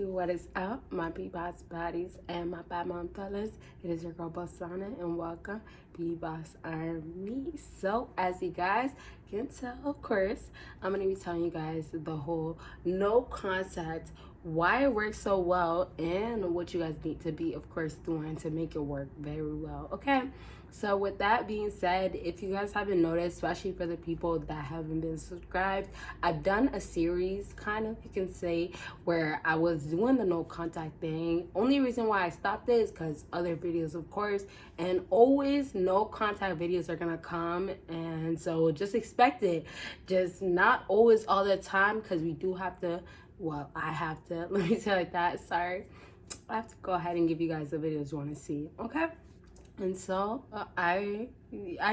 YouTube, what is up, my BBossBaddies and my bad mom fellas? It is your girl Bosana and welcome BBossArmy. So as you guys can tell, of course, I'm going to be telling you guys the whole no contact, why it works so well, and what you guys need to be, of course, doing to make it work very well, okay? So with that being said, if you guys haven't noticed, especially for the people that haven't been subscribed, I've done a series, kind of, you can say, where I was doing the no contact thing. Only reason why I stopped it is because other videos, of course, and always no contact videos are gonna come, and so just expect it. Just not always all the time, because we do have to, well, I have to, let me tell you that, sorry. I have to go ahead and give you guys the videos you want to see, okay? And so I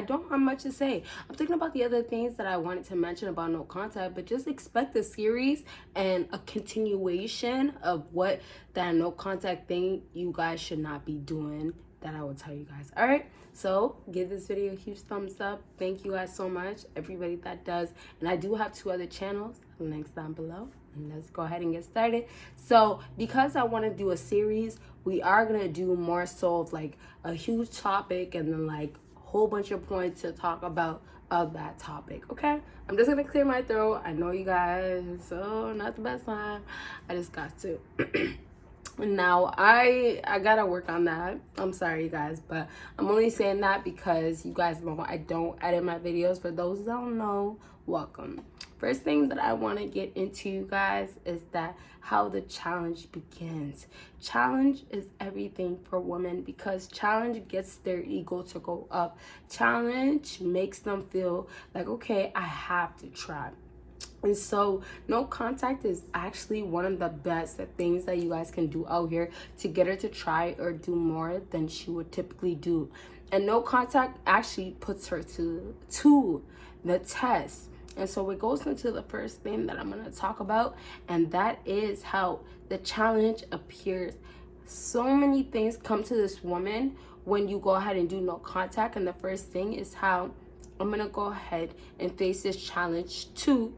don't have much to say. I'm thinking about the other things that I wanted to mention about no contact, but just expect a series and a continuation of what that no contact thing you guys should not be doing that I will tell you guys. All right, so give this video a huge thumbs up. Thank you guys so much, everybody that does. And I do have 2 other channels, links down below. And let's go ahead and get started. So because I want to do a series, we are going to do more so of like a huge topic and then like a whole bunch of points to talk about of that topic, okay? I'm just going to clear my throat. I know you guys, so not the best time. I just got to. Now I gotta work on that. I'm sorry you guys, but I'm only saying that because you guys know I don't edit my videos. For those that don't know, welcome. First thing that I want to get into, you guys, is that how the challenge begins. Challenge is everything for women because challenge gets their ego to go up. Challenge makes them feel like, okay, I have to try. And so no contact is actually one of the best things that you guys can do out here to get her to try or do more than she would typically do. And no contact actually puts her to the test. And so it goes into the first thing that I'm going to talk about, and that is how the challenge appears. So many things come to this woman when you go ahead and do no contact, and the first thing is how I'm going to go ahead and face this challenge to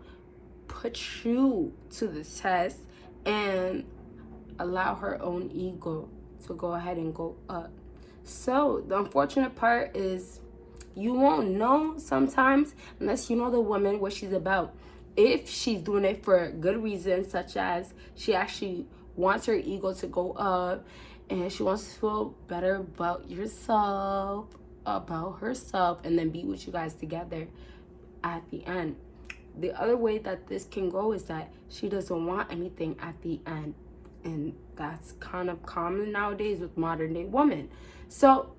put you to the test and allow her own ego to go ahead and go up. So the unfortunate part is you won't know sometimes unless you know the woman, what she's about. If she's doing it for good reasons, such as she actually wants her ego to go up and she wants to feel better about herself, and then be with you guys together at the end. The other way that this can go is that she doesn't want anything at the end. And that's kind of common nowadays with modern day women. So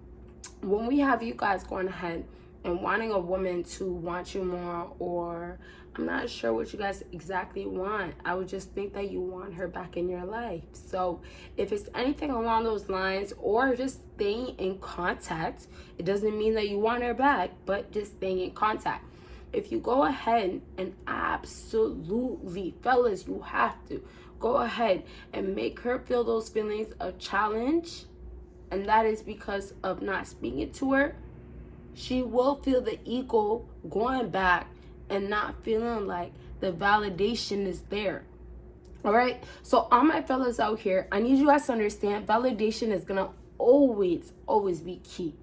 when we have you guys going ahead and wanting a woman to want you more, or I'm not sure what you guys exactly want, I would just think that you want her back in your life. So if it's anything along those lines, or just staying in contact, it doesn't mean that you want her back, but just staying in contact. If you go ahead and absolutely, fellas, you have to go ahead and make her feel those feelings of challenge, and that is because of not speaking to her, she will feel the ego going back and not feeling like the validation is there. All right, so all my fellas out here, I need you guys to understand validation is gonna always be key.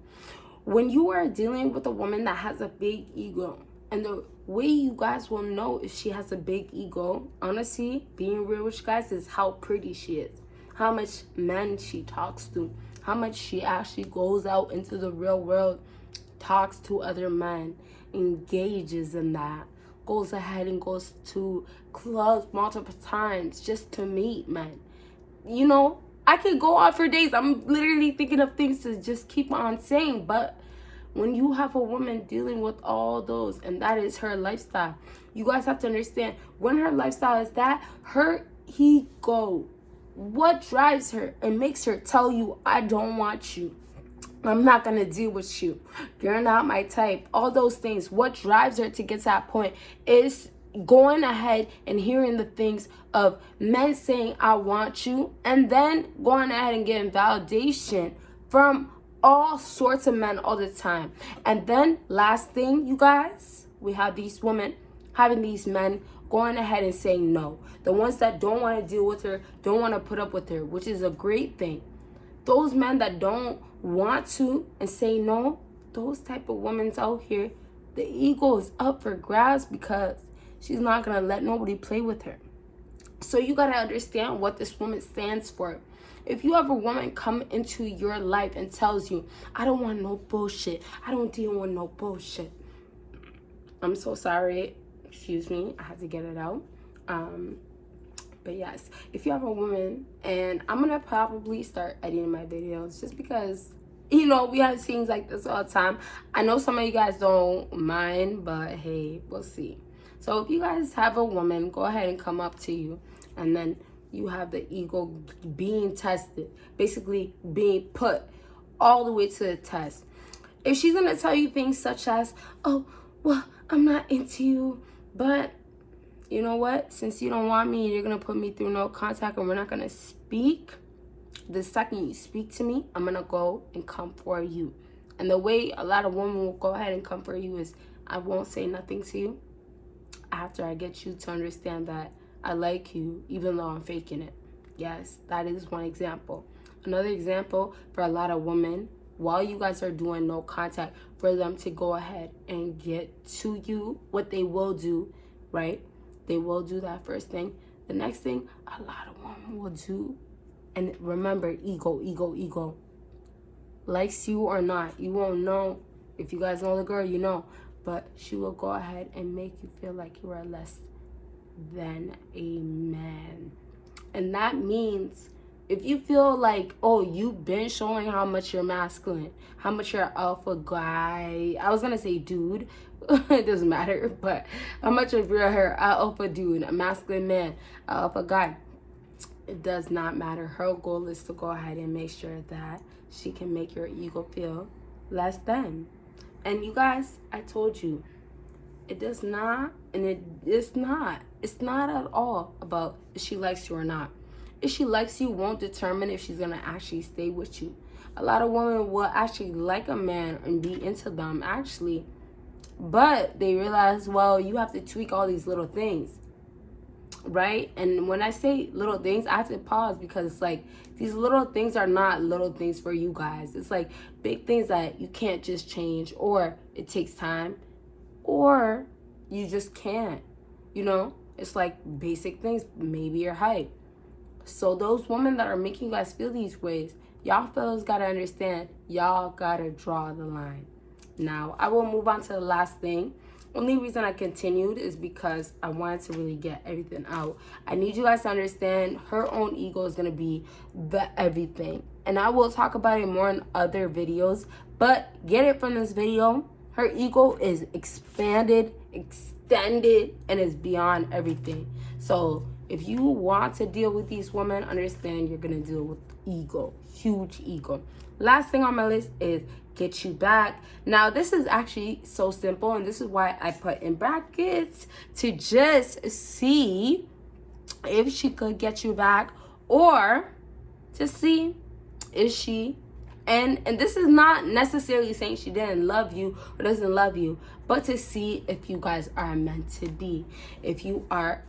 When you are dealing with a woman that has a big ego, and the way you guys will know if she has a big ego, honestly, being real with you guys, is how pretty she is, how much men she talks to, how much she actually goes out into the real world, talks to other men, engages in that, goes ahead and goes to clubs multiple times just to meet men. You know, I could go on for days. I'm literally thinking of things to just keep on saying, but when you have a woman dealing with all those, and that is her lifestyle, you guys have to understand, when her lifestyle is that, her ego, what drives her and makes her tell you, I don't want you, I'm not going to deal with you, you're not my type, all those things, what drives her to get to that point is going ahead and hearing the things of men saying, I want you, and then going ahead and getting validation from all sorts of men all the time. And then last thing, you guys, we have these women having these men going ahead and saying no. The ones that don't want to deal with her, don't want to put up with her, which is a great thing. Those men that don't want to and say no, those type of women out here, the ego is up for grabs because she's not going to let nobody play with her. So you got to understand what this woman stands for. If you have a woman come into your life and tells you, I don't want no bullshit, I don't deal with no bullshit. I'm so sorry. Excuse me. I had to get it out. But yes, if you have a woman, and I'm going to probably start editing my videos just because, you know, we have scenes like this all the time. I know some of you guys don't mind, but hey, we'll see. So if you guys have a woman, go ahead and come up to you, and then you have the ego being tested, basically being put all the way to the test. If she's going to tell you things such as, oh, well, I'm not into you, but you know what? Since you don't want me, you're going to put me through no contact and we're not going to speak. The second you speak to me, I'm going to go and come for you. And the way a lot of women will go ahead and come for you is, I won't say nothing to you after I get you to understand that I like you, even though I'm faking it. Yes, that is one example. Another example for a lot of women, while you guys are doing no contact, for them to go ahead and get to you, what they will do, right? They will do that first thing. The next thing, a lot of women will do, and remember, ego. Likes you or not, you won't know. If you guys know the girl, you know. But she will go ahead and make you feel like you are less than a man. And that means if you feel like, oh, you've been showing how much you're masculine, how much you're alpha guy, I was gonna say dude, it doesn't matter, but how much of you're her alpha dude, a masculine man, alpha guy, it does not matter. Her goal is to go ahead and make sure that she can make your ego feel less than. And you guys, I told you, it does not, and it's not at all about if she likes you or not. If she likes you won't determine if she's going to actually stay with you. A lot of women will actually like a man and be into them, actually. But they realize, well, you have to tweak all these little things, right? And when I say little things, I have to pause because it's like these little things are not little things for you guys. It's like big things that you can't just change, or it takes time, or you just can't, you know? It's like basic things, maybe your height. So those women that are making you guys feel these ways, y'all fellas gotta understand, y'all gotta draw the line. Now, I will move on to the last thing. Only reason I continued is because I wanted to really get everything out. I need you guys to understand her own ego is going to be the everything. And I will talk about it more in other videos. But get it from this video. Her ego is expanded, extended, and is beyond everything. So if you want to deal with these women, understand you're going to deal with ego. Huge ego. Last thing on my list is get you back. Now, this is actually so simple, and this is why I put in brackets to just see if she could get you back, or to see if she, and this is not necessarily saying she didn't love you or doesn't love you, but to see if you guys are meant to be, if you are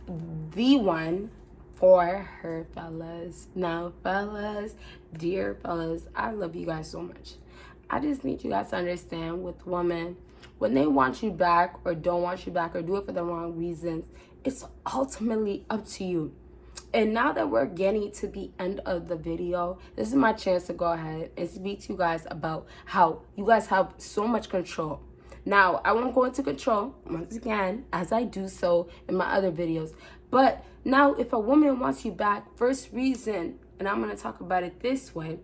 the one for her, fellas. Now, fellas, dear fellas, I love you guys so much. I just need you guys to understand with women, when they want you back or don't want you back or do it for the wrong reasons, it's ultimately up to you. And now that we're getting to the end of the video, this is my chance to go ahead and speak to you guys about how you guys have so much control. Now, I won't go into control, once again, as I do so in my other videos. But now, if a woman wants you back, first reason, and I'm going to talk about it this way,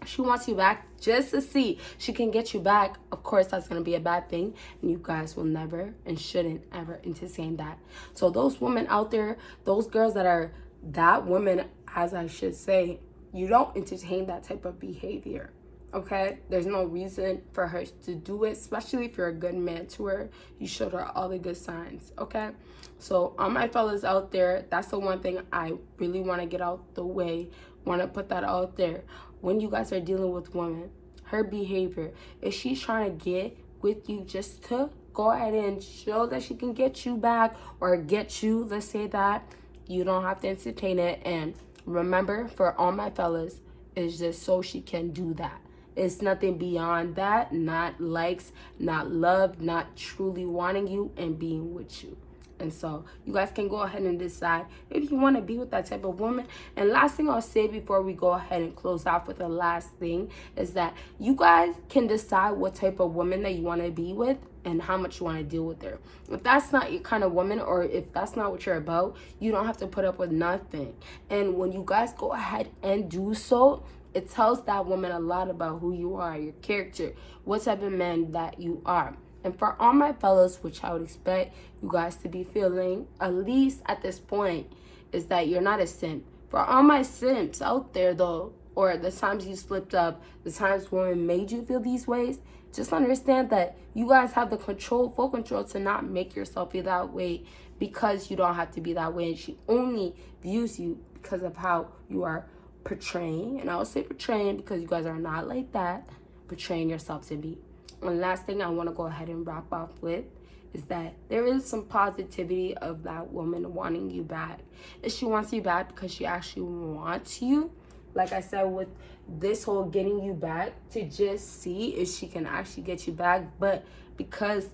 she wants you back just to see she can get you back. Of course, that's going to be a bad thing, and you guys will never and shouldn't ever entertain that. So those women out there, those girls that are that women, as I should say, you don't entertain that type of behavior. Okay, there's no reason for her to do it, especially if you're a good man to her. You showed her all the good signs. Okay, so all my fellas out there, that's the one thing I really want to get out the way, want to put that out there. When you guys are dealing with women, her behavior, if she's trying to get with you just to go ahead and show that she can get you back or get you, let's say that, you don't have to entertain it. And remember, for all my fellas, it's just so she can do that. It's nothing beyond that. Not likes, not love, not truly wanting you and being with you. And so you guys can go ahead and decide if you want to be with that type of woman. And last thing I'll say before we go ahead and close off with the last thing is that you guys can decide what type of woman that you want to be with and how much you want to deal with her. If that's not your kind of woman, or if that's not what you're about, you don't have to put up with nothing. And when you guys go ahead and do so, it tells that woman a lot about who you are, your character, what type of man that you are. And for all my fellas, which I would expect you guys to be feeling, at least at this point, is that you're not a simp. For all my simps out there, though, or the times you slipped up, the times women made you feel these ways, just understand that you guys have the control, full control, to not make yourself feel that way, because you don't have to be that way. And she only views you because of how you are portraying. And I will say portraying because you guys are not like that, portraying yourself to be. And last thing I want to go ahead and wrap up with is that there is some positivity of that woman wanting you back. If she wants you back because she actually wants you, like I said, with this whole getting you back, to just see if she can actually get you back, but because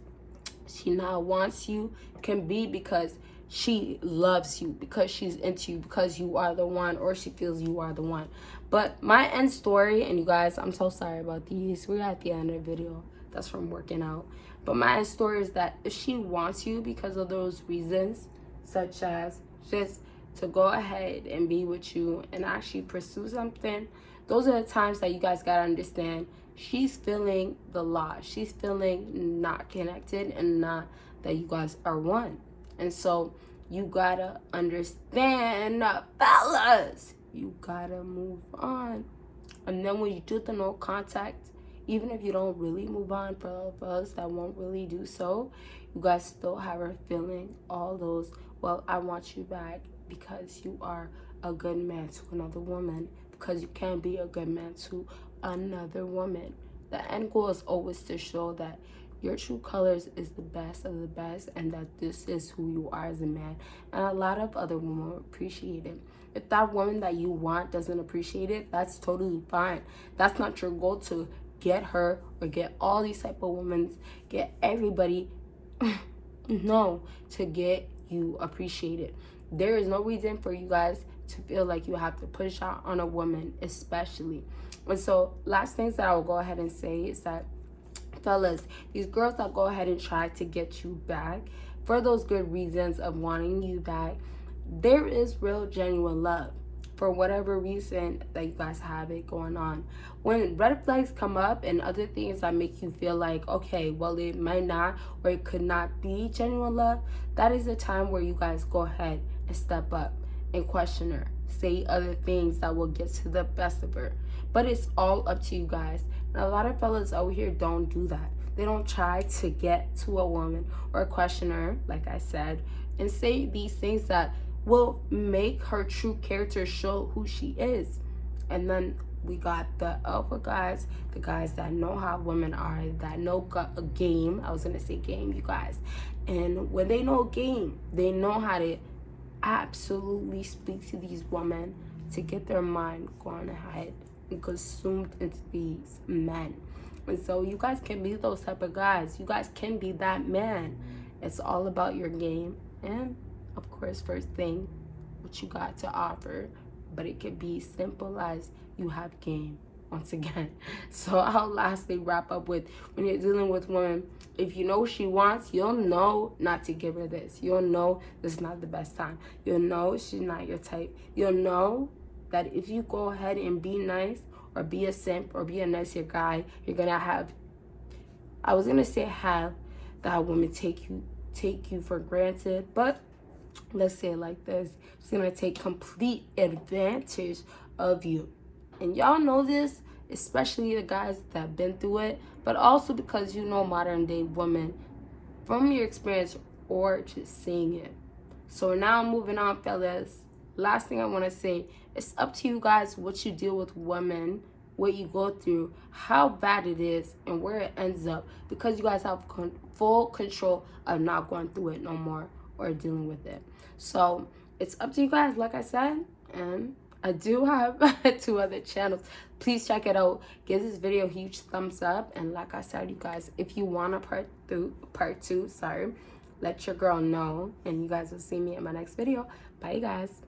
she now wants you, can be because she loves you, because she's into you, because you are the one, or she feels you are the one. But my end story, and you guys, I'm so sorry about these. We're at the end of the video. That's from working out. But my end story is that if she wants you because of those reasons, such as just to go ahead and be with you and actually pursue something, those are the times that you guys gotta understand she's feeling the loss. She's feeling not connected and not that you guys are one. And so you gotta understand, fellas, you gotta move on. And then when you do the no contact, even if you don't really move on, for us that won't really do so, you guys still have her feeling all those, well, I want you back because you are a good man to another woman, because you can be a good man to another woman. The end goal is always to show that your true colors is the best of the best, and that this is who you are as a man. And a lot of other women will appreciate it. If that woman that you want doesn't appreciate it, that's totally fine. That's not your goal to get her or get all these type of women, get everybody. No, to get you appreciated. There is no reason for you guys to feel like you have to push out on a woman, especially. And so last things that I will go ahead and say is that, fellas, these girls that go ahead and try to get you back for those good reasons of wanting you back, there is real genuine love for whatever reason that you guys have it going on. When red flags come up and other things that make you feel like, okay, well, it might not or it could not be genuine love, that is the time where you guys go ahead and step up and question her. Say other things that will get to the best of her. But it's all up to you guys. And a lot of fellas out here don't do that. They don't try to get to a woman or question her, like I said, and say these things that will make her true character show who she is. And then we got the alpha guys, the guys that know how women are, that know a game. I was gonna say game, you guys. And when they know game, they know how to absolutely speak to these women to get their mind going ahead and consumed into these men. And so you guys can be those type of guys. You guys can be that man. It's all about your game. And of course, first thing, what you got to offer. But it could be simple as you have game, once again. So I'll lastly wrap up with, when you're dealing with women, if you know what she wants, you'll know not to give her this. You'll know this is not the best time. You'll know she's not your type. You'll know that if you go ahead and be nice or be a simp or be a nicer guy, you're gonna have, I was gonna say have that woman take you for granted, but let's say it like this, she's gonna take complete advantage of you. And y'all know this, especially the guys that have been through it, but also because you know modern day women from your experience or just seeing it. So now moving on, fellas, last thing I want to say, it's up to you guys what you deal with women what you go through, how bad it is, and where it ends up, because you guys have full control of not going through it no more or dealing with it. So it's up to you guys, like I said. And I do have 2 other channels. Please check it out. Give this video a huge thumbs up. And like I said, you guys, if you want a part two, let your girl know. And you guys will see me in my next video. Bye, you guys.